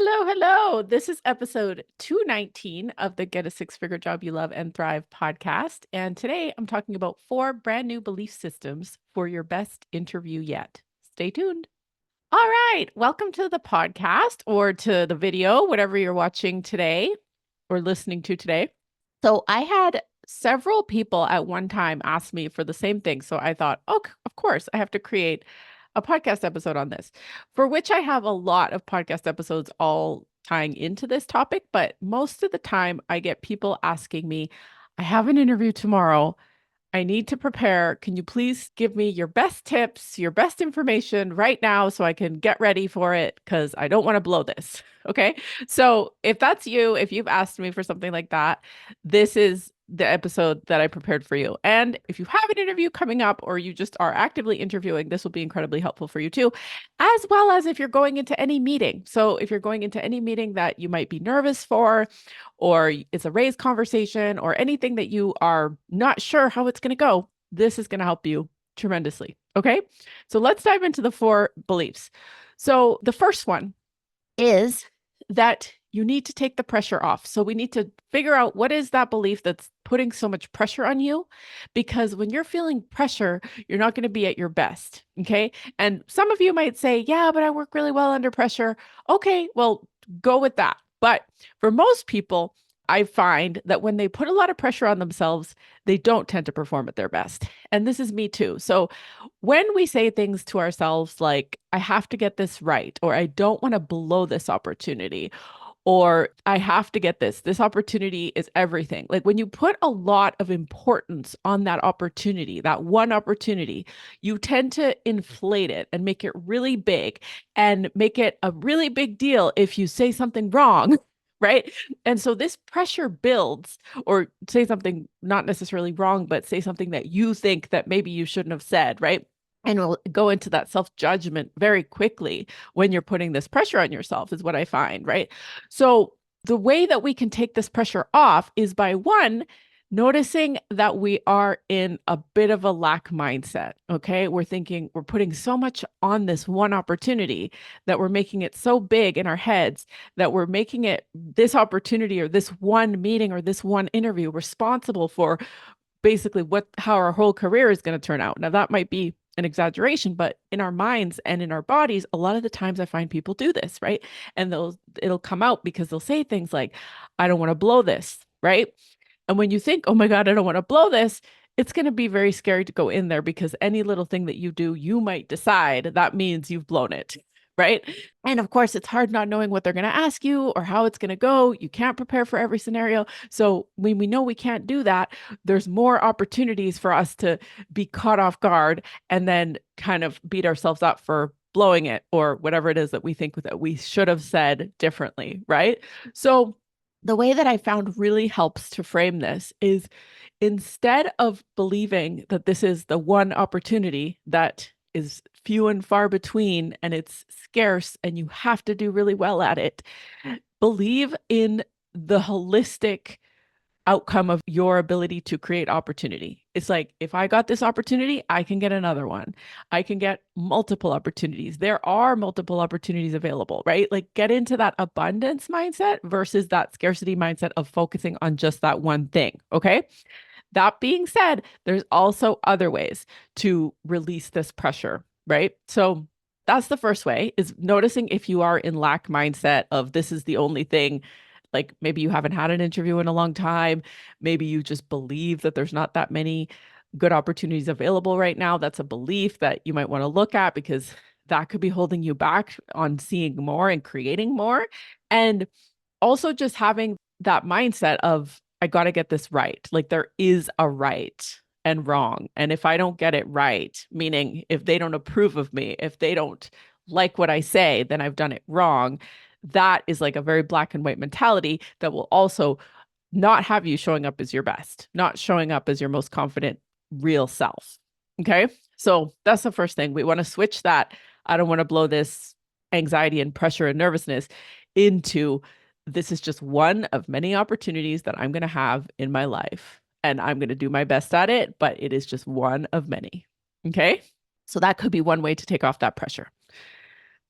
Hello. This is episode 219 of the Get a Six Figure Job You Love and Thrive podcast. And today I'm talking about 4 brand new belief systems for your best interview yet. Stay tuned. All right. Welcome to the podcast or to the video, whatever you're watching today or listening to today. So I had several people at one time ask me for the same thing. So I thought, oh, of course, I have to create a podcast episode on this, for which I have a lot of podcast episodes all tying into this topic. But most of the time, I get people asking me, I have an interview tomorrow. I need to prepare. Can you please give me your best tips, your best information right now so I can get ready for it? Because I don't want to blow this. Okay. So if that's you, if you've asked me for something like that, this is the episode that I prepared for you. And if you have an interview coming up or you just are actively interviewing, this will be incredibly helpful for you too, as well as if you're going into any meeting. So if you're going into any meeting that you might be nervous for, or it's a raised conversation or anything that you are not sure how it's going to go, this is going to help you tremendously. Okay. So let's dive into the 4 beliefs. So the first one is that you need to take the pressure off. So we need to figure out what is that belief that's putting so much pressure on you, because when you're feeling pressure, you're not going to be at your best. Okay. And some of you might say, yeah, but I work really well under pressure. Okay. Well, go with that. But for most people, I find that when they put a lot of pressure on themselves, they don't tend to perform at their best. And this is me too. So when we say things to ourselves like, I have to get this right, or I don't want to blow this opportunity, or I have to get this opportunity is everything. Like when you put a lot of importance on that opportunity, that one opportunity, you tend to inflate it and make it really big and make it a really big deal if you say something wrong. Right. And so this pressure builds, or say something not necessarily wrong, but say something that you think that maybe you shouldn't have said. Right. And we'll go into that self-judgment very quickly when you're putting this pressure on yourself, is what I find. Right. So the way that we can take this pressure off is by one, noticing that we are in a bit of a lack mindset. Okay. We're thinking we're putting so much on this one opportunity that we're making it so big in our heads that we're making it this opportunity or this one meeting or this one interview responsible for basically how our whole career is going to turn out. Now, that might be an exaggeration, but in our minds and in our bodies, a lot of the times I find people do this, right? And it'll come out because they'll say things like, I don't want to blow this, right? And when you think, oh my God, I don't want to blow this, it's going to be very scary to go in there, because any little thing that you do, you might decide that means you've blown it, right? And of course, it's hard not knowing what they're going to ask you or how it's going to go. You can't prepare for every scenario. So when we know we can't do that, there's more opportunities for us to be caught off guard and then kind of beat ourselves up for blowing it or whatever it is that we think that we should have said differently, right? So the way that I found really helps to frame this is, instead of believing that this is the one opportunity that is few and far between and it's scarce and you have to do really well at it, believe in the holistic outcome of your ability to create opportunity. It's like, if I got this opportunity, I can get another one. I can get multiple opportunities. There are multiple opportunities available, right? Like, get into that abundance mindset versus that scarcity mindset of focusing on just that one thing. Okay. That being said, there's also other ways to release this pressure, right? So that's the first way, is noticing if you are in lack mindset of this is the only thing. Like maybe you haven't had an interview in a long time. Maybe you just believe that there's not that many good opportunities available right now. That's a belief that you might want to look at, because that could be holding you back on seeing more and creating more. And also just having that mindset of, I got to get this right. Like there is a right and wrong. And if I don't get it right, meaning if they don't approve of me, if they don't like what I say, then I've done it wrong. That is like a very black and white mentality that will also not have you showing up as your best, not showing up as your most confident, real self. Okay. So that's the first thing. We want to switch that. I don't want to blow this anxiety and pressure and nervousness into, this is just one of many opportunities that I'm going to have in my life. And I'm going to do my best at it, but it is just one of many. Okay. So that could be one way to take off that pressure.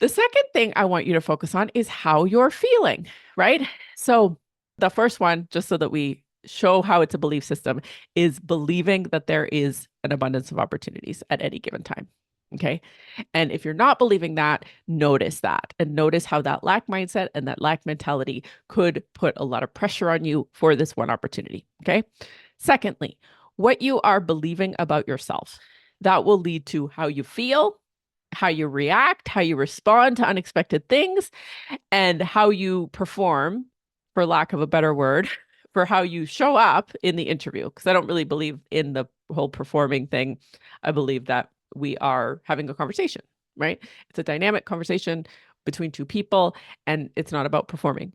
The second thing I want you to focus on is how you're feeling, right? So, the first one, just so that we show how it's a belief system, is believing that there is an abundance of opportunities at any given time. Okay. And if you're not believing that, notice that and notice how that lack mindset and that lack mentality could put a lot of pressure on you for this one opportunity. Okay. Secondly, what you are believing about yourself that will lead to how you feel, how you react, how you respond to unexpected things, and how you perform, for lack of a better word, for how you show up in the interview. Because I don't really believe in the whole performing thing. I believe that we are having a conversation, right? It's a dynamic conversation between two people, and it's not about performing.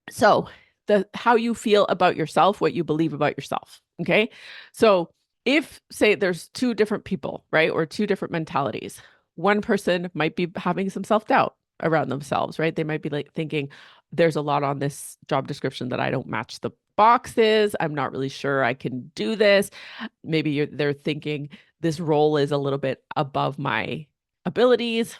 So, the how you feel about yourself, what you believe about yourself. Okay. So, if say there's two different people, right, or two different mentalities, one person might be having some self-doubt around themselves, right? They might be like thinking, there's a lot on this job description that I don't match the boxes. I'm not really sure I can do this. Maybe they're thinking this role is a little bit above my abilities.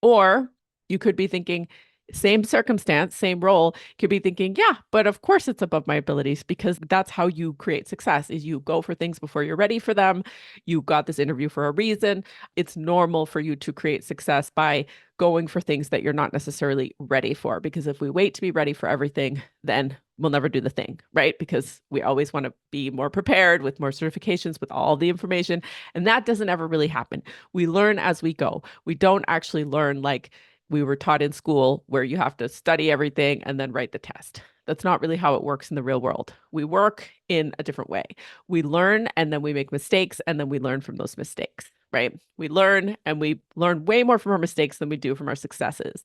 Or you could be thinking, same circumstance, same role, could be thinking, yeah, but of course it's above my abilities because that's how you create success is you go for things before you're ready for them. You got this interview for a reason. It's normal for you to create success by going for things that you're not necessarily ready for. Because if we wait to be ready for everything, then we'll never do the thing, right? Because we always want to be more prepared with more certifications, with all the information. And that doesn't ever really happen. We learn as we go. We don't actually learn like we were taught in school where you have to study everything and then write the test. That's not really how it works in the real world. We work in a different way. We learn and then we make mistakes and then we learn from those mistakes, right? We learn and we learn way more from our mistakes than we do from our successes.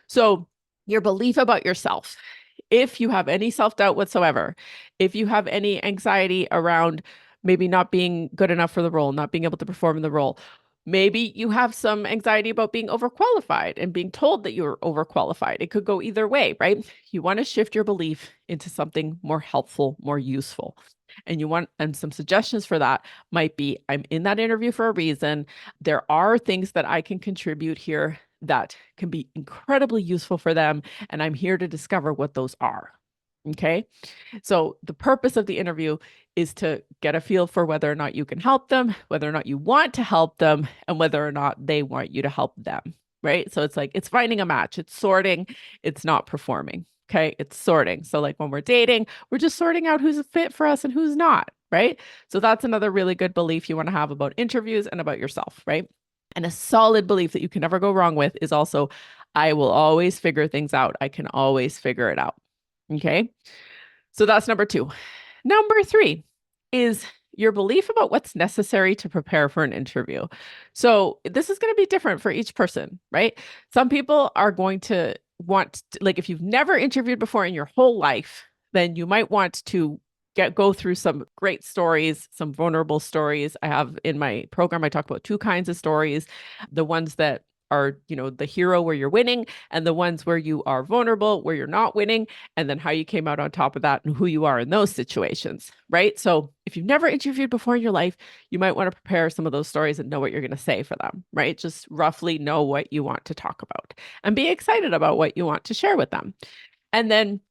So, your belief about yourself, if you have any self doubt whatsoever, if you have any anxiety around maybe not being good enough for the role, not being able to perform in the role, maybe you have some anxiety about being overqualified and being told that you're overqualified. It could go either way, right? You want to shift your belief into something more helpful, more useful. And some suggestions for that might be I'm in that interview for a reason. There are things that I can contribute here that can be incredibly useful for them. And I'm here to discover what those are. Okay. So the purpose of the interview is to get a feel for whether or not you can help them, whether or not you want to help them, and whether or not they want you to help them. Right. So it's like it's finding a match, it's sorting, it's not performing. Okay. It's sorting. So, like when we're dating, we're just sorting out who's a fit for us and who's not. Right. So, that's another really good belief you want to have about interviews and about yourself. Right. And a solid belief that you can never go wrong with is also, I will always figure things out. I can always figure it out. Okay. So that's number two. Number three is your belief about what's necessary to prepare for an interview. So this is going to be different for each person, right? Some people are going to like if you've never interviewed before in your whole life, then you might want to go through some great stories, some vulnerable stories. I have in my program, I talk about two kinds of stories, the ones that are, the hero where you're winning and the ones where you are vulnerable, where you're not winning, and then how you came out on top of that and who you are in those situations, right? So if you've never interviewed before in your life, you might want to prepare some of those stories and know what you're going to say for them, right? Just roughly know what you want to talk about and be excited about what you want to share with them. And then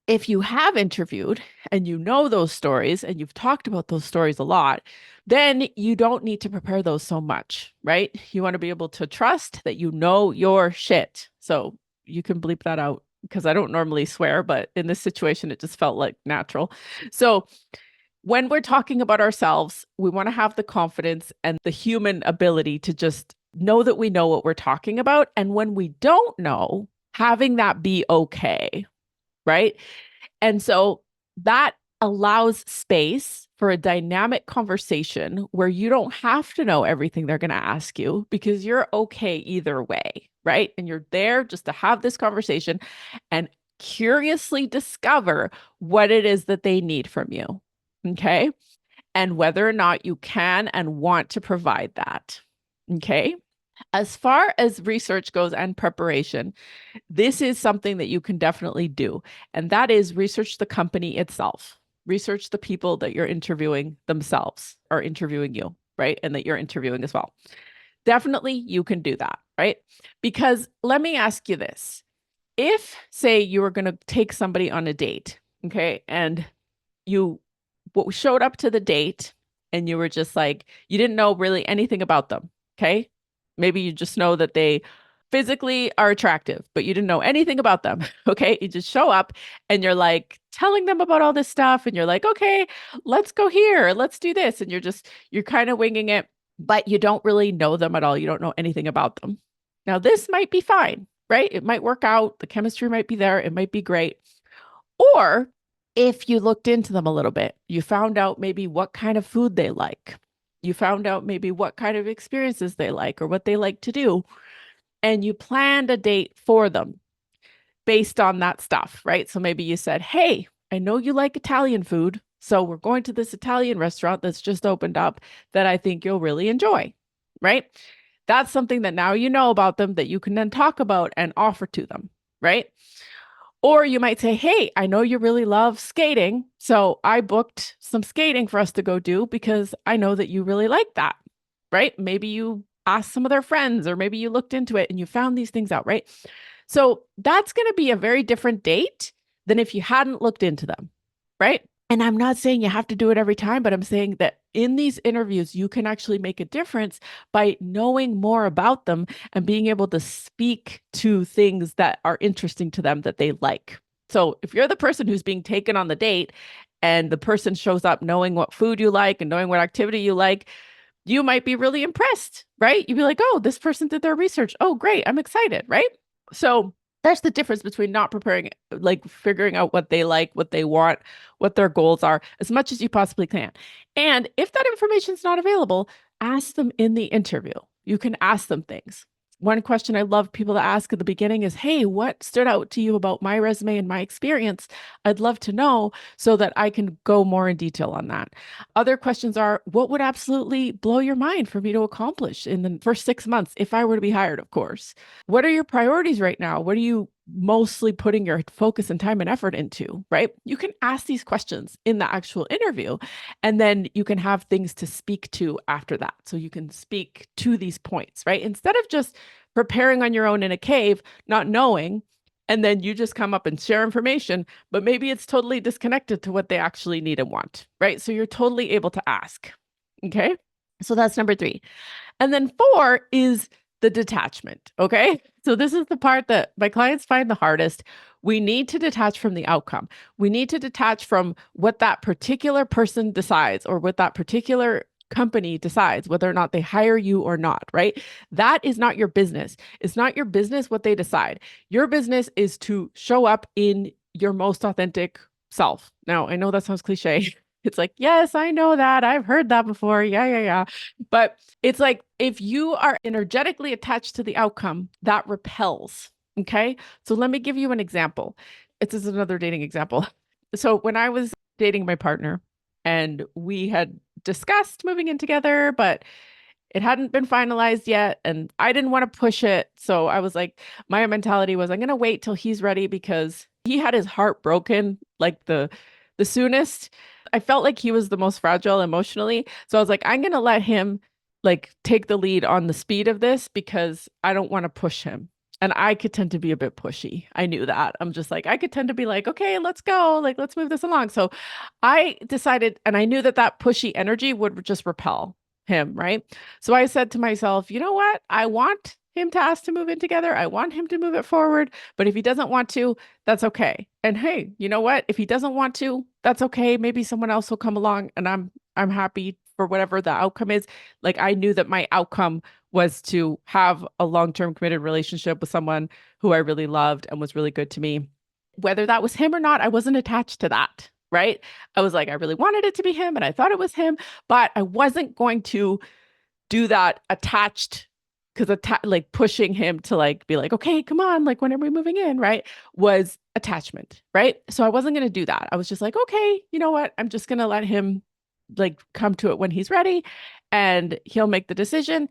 if you have interviewed and you know those stories and you've talked about those stories a lot, then you don't need to prepare those so much, right? You want to be able to trust that you know your shit. So you can bleep that out because I don't normally swear, but in this situation, it just felt like natural. So when we're talking about ourselves, we want to have the confidence and the human ability to just know that we know what we're talking about. And when we don't know, having that be okay, right? And so that allows space for a dynamic conversation where you don't have to know everything they're going to ask you because you're okay either way, right? And you're there just to have this conversation and curiously discover what it is that they need from you. Okay. And whether or not you can and want to provide that. Okay. As far as research goes and preparation, this is something that you can definitely do. And that is research the company itself, research the people that you're interviewing themselves or interviewing you, right? And that you're interviewing as well. Definitely, you can do that. right? Because let me ask you this. If, say, you were going to take somebody on a date, okay, and you showed up to the date and you were just like, you didn't know really anything about them, okay? Maybe you just know that they physically are attractive, but you didn't know anything about them, okay? You just show up and you're like telling them about all this stuff and you're like, okay, let's go here, let's do this. And you're kind of winging it, but you don't really know them at all. You don't know anything about them. Now, this might be fine, right? It might work out. The chemistry might be there. It might be great. Or if you looked into them a little bit, you found out maybe what kind of food they like. You found out maybe what kind of experiences they like or what they like to do. And you planned a date for them based on that stuff, right? So maybe you said, hey, I know you like Italian food. So we're going to this Italian restaurant that's just opened up that I think you'll really enjoy, right? That's something that now you know about them that you can then talk about and offer to them, right? Or you might say, hey, I know you really love skating. So I booked some skating for us to go do because I know that you really like that, right? Maybe you asked some of their friends, or maybe you looked into it and you found these things out, right? So that's going to be a very different date than if you hadn't looked into them, right? And I'm not saying you have to do it every time, but I'm saying that in these interviews, you can actually make a difference by knowing more about them and being able to speak to things that are interesting to them that they like. So if you're the person who's being taken on the date and the person shows up knowing what food you like and knowing what activity you like, you might be really impressed, right? You'd be like, oh, this person did their research. Oh, great. I'm excited, right? So that's the difference between not preparing, like figuring out what they like, what they want, what their goals are, as much as you possibly can. And if that information is not available, ask them in the interview. You can ask them things. One question I love people to ask at the beginning is, hey, what stood out to you about my resume and my experience? I'd love to know so that I can go more in detail on that. Other questions are, what would absolutely blow your mind for me to accomplish in the first 6 months if I were to be hired, of course? What are your priorities right now? What are you mostly putting your focus and time and effort into, right? You can ask these questions in the actual interview, and then you can have things to speak to after that. So you can speak to these points, right? Instead of just preparing on your own in a cave, not knowing, and then you just come up and share information, but maybe it's totally disconnected to what they actually need and want, right? So you're totally able to ask. Okay. So that's number 3. And then 4 is the detachment. Okay. So this is the part that my clients find the hardest. We need to detach from the outcome. We need to detach from what that particular person decides or what that particular company decides, whether or not they hire you or not, right? That is not your business. It's not your business what they decide. Your business is to show up in your most authentic self. Now, I know that sounds cliche. It's like, yes, I know that. I've heard that before. Yeah, yeah, yeah. But it's like if you are energetically attached to the outcome, that repels. Okay. So let me give you an example. This is another dating example. So when I was dating my partner and we had discussed moving in together, but it hadn't been finalized yet and I didn't want to push it. So I was like, my mentality was I'm going to wait till he's ready because he had his heart broken like the soonest. I felt like he was the most fragile emotionally. So I was like, I'm going to let him like take the lead on the speed of this because I don't want to push him. And I could tend to be a bit pushy. I knew that. I'm just like, I could tend to be like, okay, let's go. Like, let's move this along. So I decided, and I knew that that pushy energy would just repel him, right? So I said to myself, you know what? I want him to ask to move in together. I want him to move it forward. But if he doesn't want to, that's okay. And hey, you know what? If he doesn't want to, that's okay. Maybe someone else will come along and I'm happy for whatever the outcome is. Like I knew that my outcome was to have a long-term committed relationship with someone who I really loved and was really good to me. Whether that was him or not, I wasn't attached to that, right? I was like, I really wanted it to be him and I thought it was him, but I wasn't going to do that attached because like pushing him to like be like, okay, come on, like when are we moving in, right? Was attachment, right? So I wasn't going to do that. I was just like, okay, you know what? I'm just going to let him like come to it when he's ready and he'll make the decision.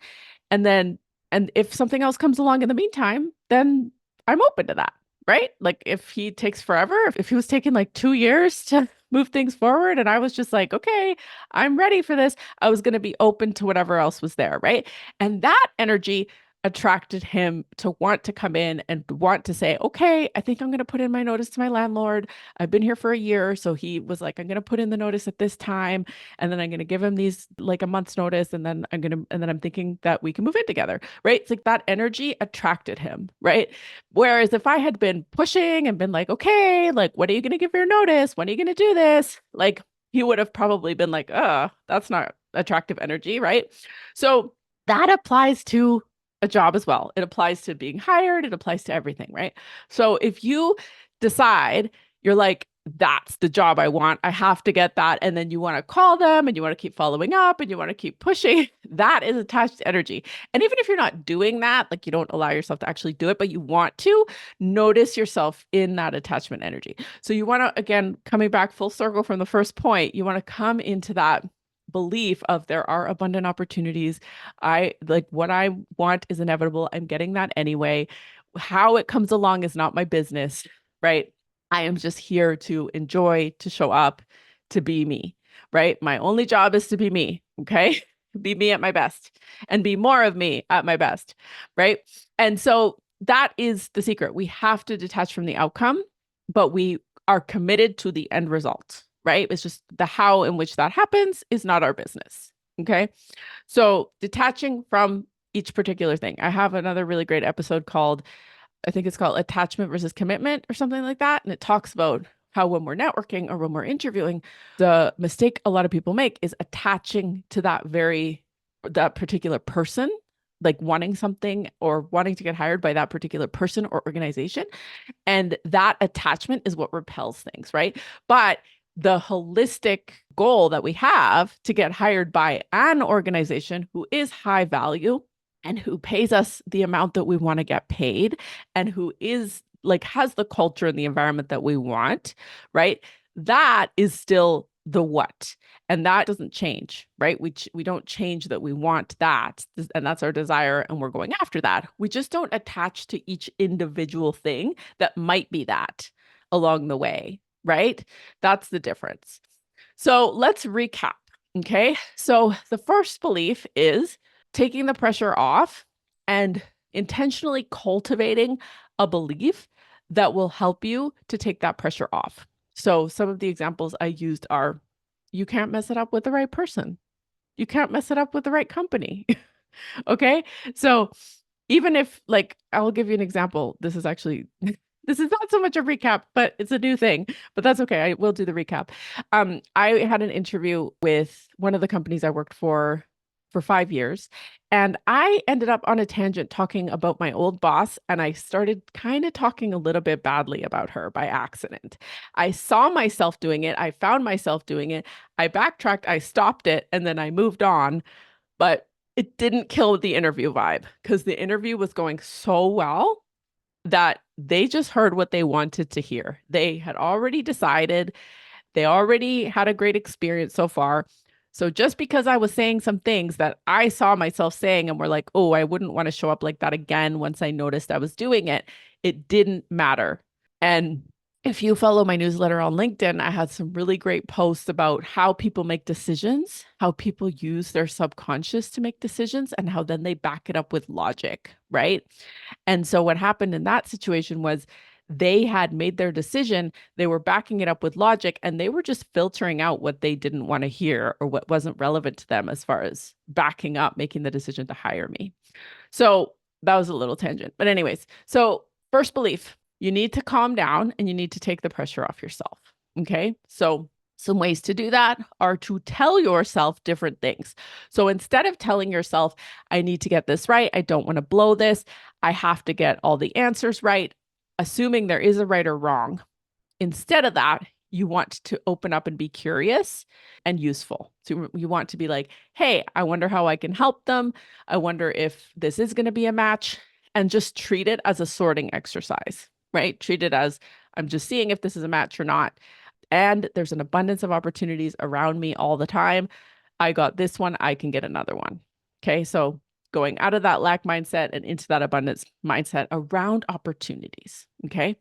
And then, and if something else comes along in the meantime, then I'm open to that, right? Like if he takes forever, if he was taking like 2 years to move things forward and I was just like, okay, I'm ready for this, I was going to be open to whatever else was there, right? And that energy attracted him to want to come in and want to say, okay, I think I'm going to put in my notice to my landlord. I've been here for a year. So he was like, I'm going to put in the notice at this time. And then I'm going to give him these like a month's notice. And then I'm thinking that we can move in together. Right. It's like that energy attracted him. Right. Whereas if I had been pushing and been like, okay, like, what are you going to give your notice? When are you going to do this? Like, he would have probably been like, that's not attractive energy. Right. So that applies to a job as well. It applies to being hired, it applies to everything, right? So if you decide you're like, that's the job I want, I have to get that, and then you want to call them and you want to keep following up and you want to keep pushing, that is attached energy. And even if you're not doing that, like you don't allow yourself to actually do it, but you want to notice yourself in that attachment energy. So you want to, again, coming back full circle from the first point, you want to come into that belief of there are abundant opportunities. I like what I want is inevitable. I'm getting that anyway. How it comes along is not my business, right? I am just here to enjoy, to show up, to be me, right? My only job is to be me, okay? Be me at my best and be more of me at my best, right? And so that is the secret. We have to detach from the outcome, but we are committed to the end result, right? It's just the how in which that happens is not our business, okay? So detaching from each particular thing. I have another really great episode called, I think it's called Attachment versus Commitment or something like that. And it talks about how when we're networking or when we're interviewing, the mistake a lot of people make is attaching to that particular person, like wanting something or wanting to get hired by that particular person or organization. And that attachment is what repels things, right? But the holistic goal that we have to get hired by an organization who is high value and who pays us the amount that we want to get paid and who is like has the culture and the environment that we want, right? That is still the what. And that doesn't change, right? We don't change that we want that, and that's our desire, and we're going after that. We just don't attach to each individual thing that might be that along the way, right? That's the difference. So let's recap. Okay. So the first belief is taking the pressure off and intentionally cultivating a belief that will help you to take that pressure off. So some of the examples I used are you can't mess it up with the right person. You can't mess it up with the right company. Okay. So even if, like, I'll give you an example. This is actually, this is not so much a recap, but it's a new thing, but that's okay. I will do the recap. I had an interview with one of the companies I worked for 5 years, and I ended up on a tangent talking about my old boss, and I started kind of talking a little bit badly about her by accident. I saw myself doing it. I found myself doing it. I backtracked, I stopped it, and then I moved on, but it didn't kill the interview vibe because the interview was going so well that they just heard what they wanted to hear. They had already decided, they already had a great experience so far. So just because I was saying some things that I saw myself saying and were like, oh, I wouldn't want to show up like that again once I noticed I was doing it, it didn't matter. And if you follow my newsletter on LinkedIn, I had some really great posts about how people make decisions, how people use their subconscious to make decisions, and how then they back it up with logic, right? And so what happened in that situation was they had made their decision, they were backing it up with logic, and they were just filtering out what they didn't want to hear or what wasn't relevant to them as far as backing up, making the decision to hire me. So that was a little tangent. But anyways, so first belief, you need to calm down and you need to take the pressure off yourself. Okay. So some ways to do that are to tell yourself different things. So instead of telling yourself, I need to get this right, I don't want to blow this, I have to get all the answers right, assuming there is a right or wrong. Instead of that, you want to open up and be curious and useful. So you want to be like, hey, I wonder how I can help them. I wonder if this is going to be a match, and just treat it as a sorting exercise, right? Treat it as I'm just seeing if this is a match or not. And there's an abundance of opportunities around me all the time. I got this one, I can get another one. Okay. So going out of that lack mindset and into that abundance mindset around opportunities. Okay.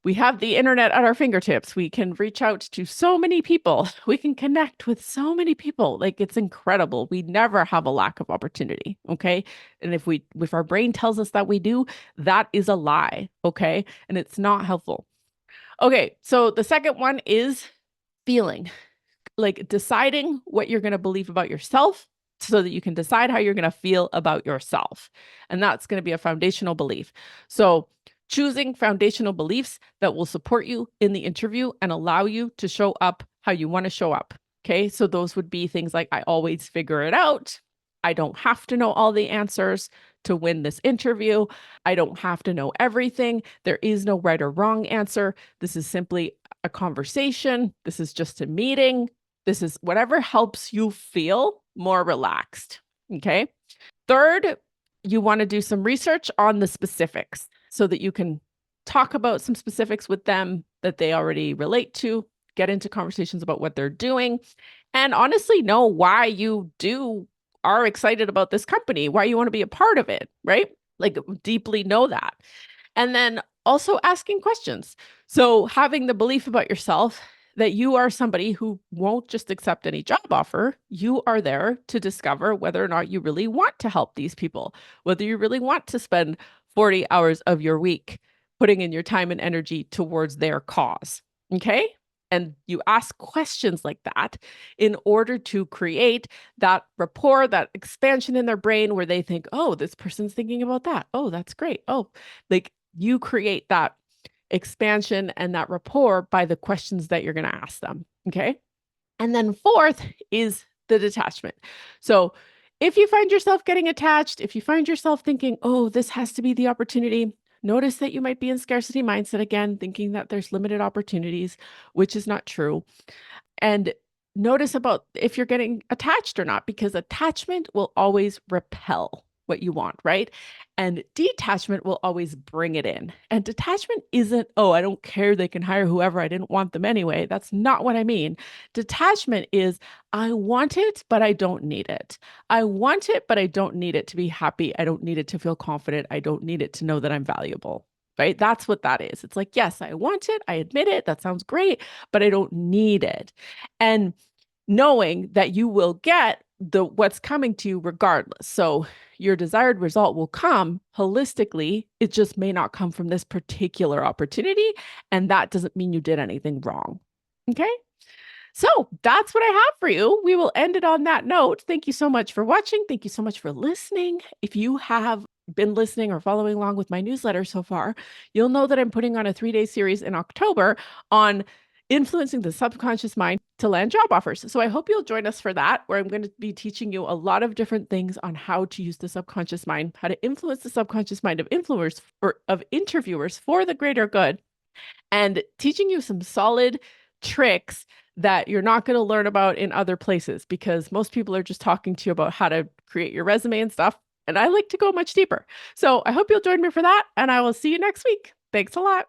We have the internet at our fingertips. We can reach out to so many people. We can connect with so many people. Like it's incredible. We never have a lack of opportunity, okay? And if our brain tells us that we do, that is a lie, okay? And it's not helpful. Okay, so the second one is feeling, like deciding what you're going to believe about yourself so that you can decide how you're going to feel about yourself. And that's going to be a foundational belief. So, choosing foundational beliefs that will support you in the interview and allow you to show up how you want to show up. Okay. So, those would be things like I always figure it out. I don't have to know all the answers to win this interview. I don't have to know everything. There is no right or wrong answer. This is simply a conversation. This is just a meeting. This is whatever helps you feel more relaxed. Okay. Third, you want to do some research on the specifics so that you can talk about some specifics with them that they already relate to, get into conversations about what they're doing, and honestly know why you are excited about this company, why you want to be a part of it, right? Like deeply know that. And then also asking questions. So having the belief about yourself that you are somebody who won't just accept any job offer. You are there to discover whether or not you really want to help these people, whether you really want to spend 40 hours of your week putting in your time and energy towards their cause. Okay. And you ask questions like that in order to create that rapport, that expansion in their brain where they think, oh, this person's thinking about that. Oh, that's great. Oh, like you create that expansion and that rapport by the questions that you're going to ask them. Okay. And then fourth is the detachment. So if you find yourself getting attached, if you find yourself thinking, oh, this has to be the opportunity, notice that you might be in scarcity mindset again, thinking that there's limited opportunities, which is not true. And notice about if you're getting attached or not, because attachment will always repel what you want, right? And detachment will always bring it in. And detachment isn't, oh, I don't care. They can hire whoever. I didn't want them anyway. That's not what I mean. Detachment is, I want it, but I don't need it. I want it, but I don't need it to be happy. I don't need it to feel confident. I don't need it to know that I'm valuable. Right? That's what that is. It's like, yes, I want it. I admit it. That sounds great, but I don't need it. And knowing that you will get what's coming to you regardless. So your desired result will come holistically. It just may not come from this particular opportunity. And that doesn't mean you did anything wrong. Okay. So that's what I have for you. We will end it on that note. Thank you so much for watching. Thank you so much for listening. If you have been listening or following along with my newsletter so far, you'll know that I'm putting on a 3-day series in October on influencing the subconscious mind to land job offers. So I hope you'll join us for that, where I'm going to be teaching you a lot of different things on how to use the subconscious mind, how to influence the subconscious mind of influencers or of interviewers for the greater good, and teaching you some solid tricks that you're not going to learn about in other places, because most people are just talking to you about how to create your resume and stuff. And I like to go much deeper. So I hope you'll join me for that, and I will see you next week. Thanks a lot.